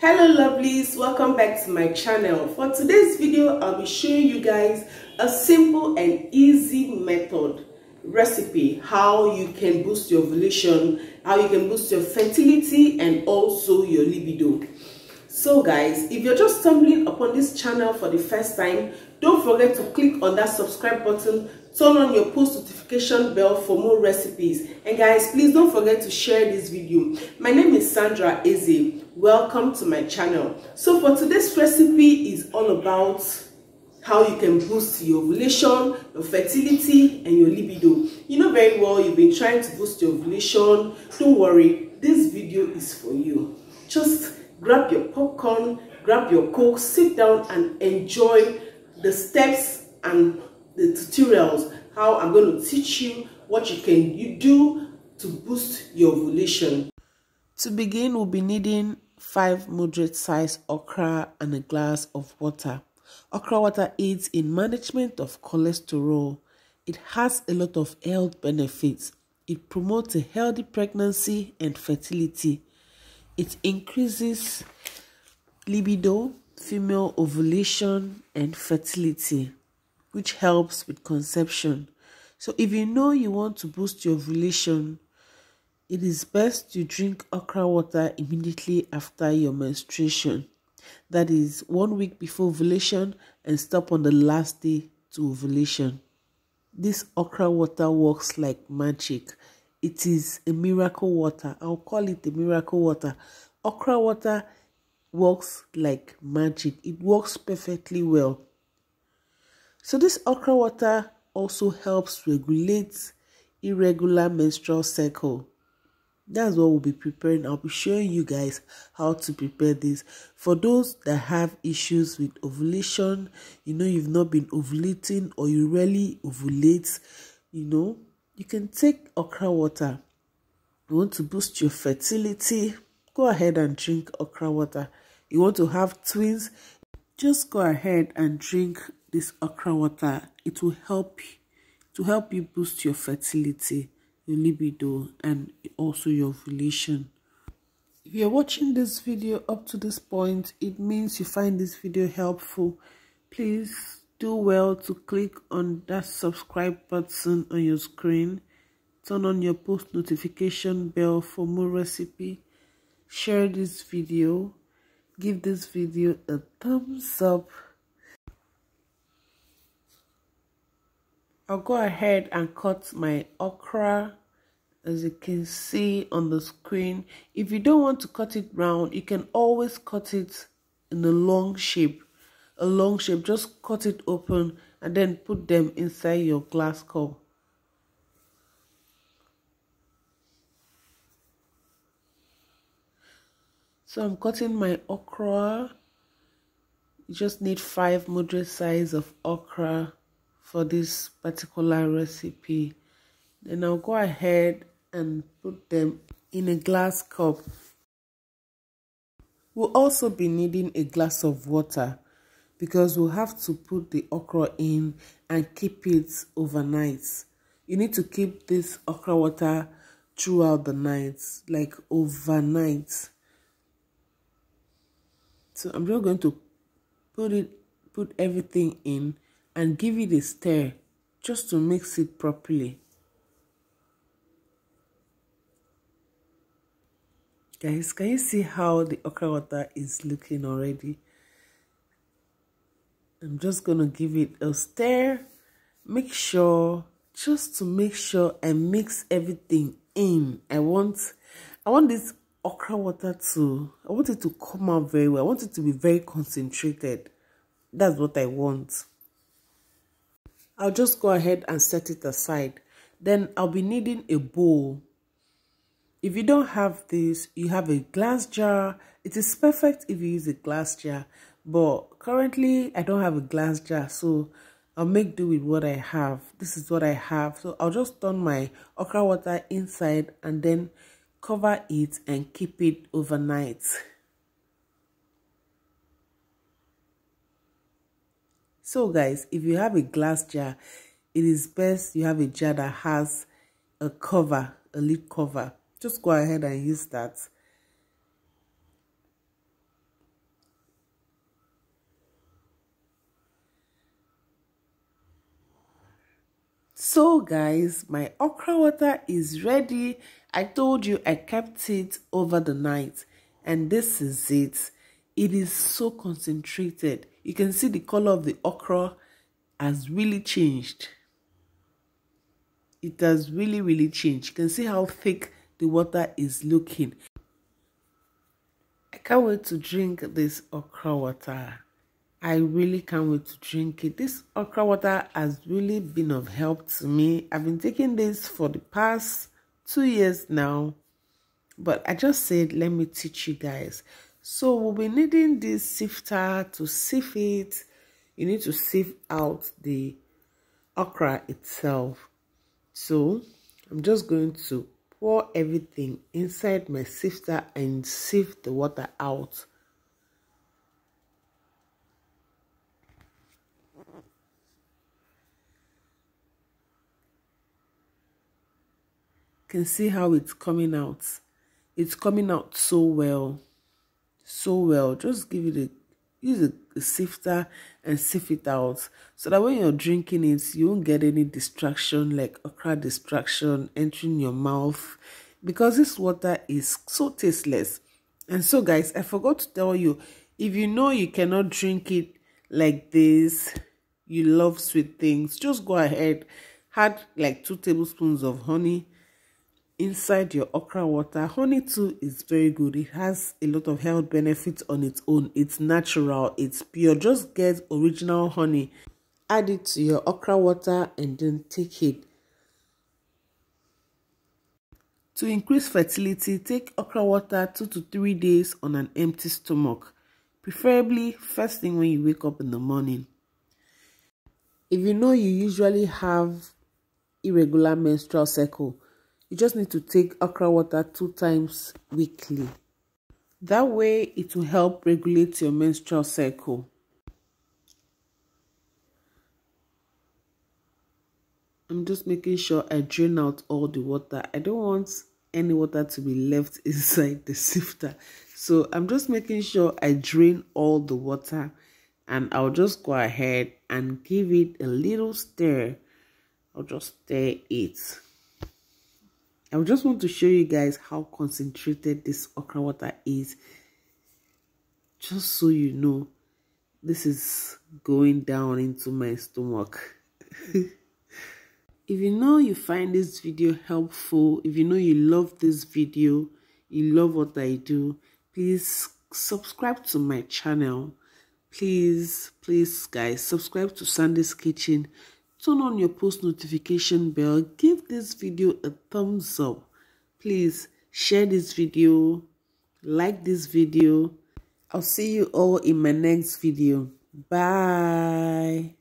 Hello lovelies, welcome back to my channel. For today's video, I'll be showing you guys a simple and easy method recipe how you can boost your ovulation, how you can boost your fertility and also your libido. So guys, if you're just stumbling upon this channel for the first time, don't forget to click on that subscribe button, turn on your post notification bell for more recipes, and guys, please don't forget to share this video. My name is Sandra Eze. Welcome to my channel. So for today's recipe is all about how you can boost your ovulation, your fertility and your libido. You know very well you've been trying to boost your ovulation. Don't worry, this video is for you. Just grab your popcorn, grab your coke, sit down and enjoy the steps and the tutorials how I'm going to teach you what you can do to boost your ovulation. To begin, we'll be needing 5 moderate sized okra and a glass of water. Okra water aids in management of cholesterol. It has a lot of health benefits. It promotes a healthy pregnancy and fertility. It increases libido, female ovulation and fertility, which helps with conception. So if you know you want to boost your ovulation, it is best to drink okra water immediately after your menstruation. That is 1 week before ovulation and stop on the last day to ovulation. This okra water works like magic. It is a miracle water. I'll call it a miracle water. Okra water works like magic. It works perfectly well. So this okra water also helps regulate irregular menstrual cycle. That's what we'll be preparing. I'll be showing you guys how to prepare this. For those that have issues with ovulation, you know you've not been ovulating or you rarely ovulate, you can take okra water. You want to boost your fertility, go ahead and drink okra water. You want to have twins, just go ahead and drink this okra water. It will help you boost your fertility, your libido and also your ovulation. If you're watching this video up to this point, it means you find this video helpful. Please do well to click on that subscribe button on your screen. Turn on your post notification bell for more recipe. Share this video. Give this video a thumbs up. I'll go ahead and cut my okra, as you can see on the screen. If you don't want to cut it round, you can always cut it in a long shape. Just cut it open and then put them inside your glass cup. So I'm cutting my okra. You just need 5 moderate size of okra for this particular recipe. Then I'll go ahead and put them in a glass cup. We'll also be needing a glass of water because we'll have to put the okra in and keep it overnight. You need to keep this okra water throughout the night, like overnight. So I'm just going to put everything in and give it a stir just to mix it properly. Guys, can you see how the okra water is looking already? I'm just going to give it a stir. Just to make sure I mix everything in. I want this okra water I want it to come out very well. I want it to be very concentrated. That's what I want. I'll just go ahead and set it aside. Then I'll be needing a bowl. If you don't have this, you have a glass jar. It is perfect if you use a glass jar. But currently, I don't have a glass jar. So I'll make do with what I have. This is what I have. So I'll just turn my okra water inside and then cover it and keep it overnight. So guys, if you have a glass jar, it is best you have a jar that has a cover, a lid cover. Just go ahead and use that. So guys, my okra water is ready. I told you I kept it over the night, and this is it. It is so concentrated. You can see the color of the okra has really changed. It has really changed. You can see how thick the water is looking. I can't wait to drink this okra water. I really can't wait to drink it. This okra water has really been of help to me. I've been taking this for the past 2 years now, but I just said, let me teach you guys. So we'll be needing this sifter to sift it. You need to sift out the okra itself. So I'm just going to pour everything inside my sifter and sift the water out. Can see how it's coming out. It's coming out so well. Just give it use a sifter and sift it out, so that when you're drinking it, you won't get any distraction like okra distraction entering your mouth, because this water is so tasteless. And so guys, I forgot to tell you, if you know you cannot drink it like this, you love sweet things, just go ahead, add like 2 tablespoons of honey inside your okra water. Honey too is very good. It has a lot of health benefits on its own. It's natural, it's pure. Just get original honey, add it to your okra water, and then take it. To increase fertility, take okra water 2 to 3 days on an empty stomach, preferably first thing when you wake up in the morning. If you know you usually have irregular menstrual cycle, you just need to take okra water 2 times weekly. That way it will help regulate your menstrual cycle. I'm just making sure I drain out all the water. I don't want any water to be left inside the sifter. So I'm just making sure I drain all the water, and I'll just go ahead and give it a little stir. I'll just stir it. I just want to show you guys how concentrated this okra water is. Just so you know, this is going down into my stomach. If you know you find this video helpful, if you know you love this video, you love what I do, please subscribe to my channel. Please guys, subscribe to Sandie's Kitchen. Turn on your post notification bell. Give this video a thumbs up. Please share this video. Like this video. I'll see you all in my next video. Bye.